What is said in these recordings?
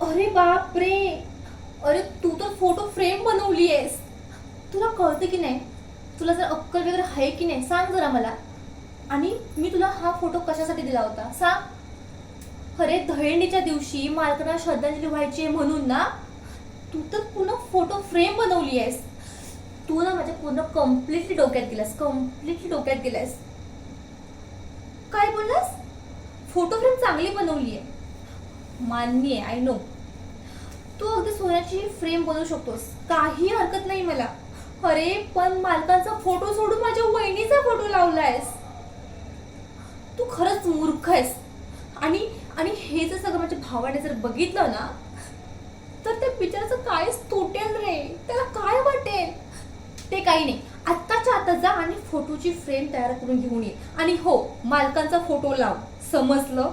अरे बाप रे. अरे तू तर फोटो फ्रेम बनवली आहेस. तुला कळतं की नाही? तुला जर अक्कल वगैरे आहे की नाही सांग जरा मला. आणि मी तुला हा फोटो कशासाठी दिला होता सांग. अरे दहीहंडीच्या दिवशी मालकांना श्रद्धांजली व्हायची आहे म्हणून ना. तू तर पूर्ण फोटो फ्रेम बनवली आहेस. तू ना माझ्या पूर्ण कम्प्लिटली डोक्यात गेलास, कम्प्लिटली डोक्यात गेलास. काय बोललास? फोटो फ्रेम चांगली बनवली आहे, मान्य आहे, आय नो. तू अगदी सोन्याची फ्रेम बनवू शकतोस, काही हरकत नाही मला. अरे पण मालकांचा फोटो सोडून माझ्या वहिनीचा फोटो लावलायस. तू खरंच मूर्ख आहेस. आणि आणि हे जर सगळं माझ्या भावाने जर बघितलं ना तर त्या बिचाराचं कायच तुटेल रे. त्याला काय वाटेल? ते काही नाही, आत्ताच्या आता जा आणि फोटोची फ्रेम तयार करून घेऊन ये. आणि हो, मालकांचा फोटो लाव, समजलं?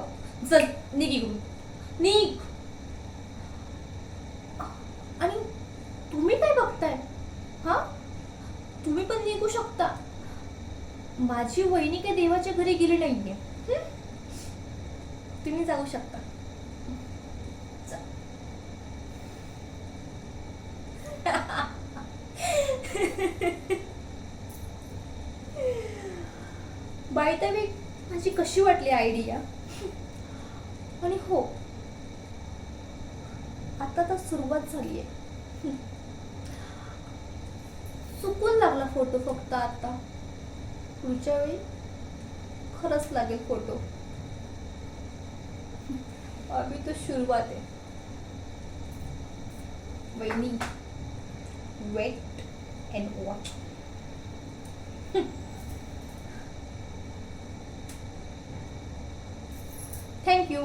चल निघ इकडून, निघ. आणि तुम्ही काय बघताय? हा, तुम्ही पण निघू शकता. माझी वहिनी काही देवाच्या घरी गेली नाहीये. तुम्ही जाऊ शकता. बाय द वे, माझी कशी वाटली आयडिया? आणि हो, आता तर सुरुवात झाली आहे. चुकून लागला फोटो फक्त आता. पुढच्या वेळी खरंच लागेल फोटो. अभी तो सुरुवात आहे. वहिनी, wait and watch. Thank you.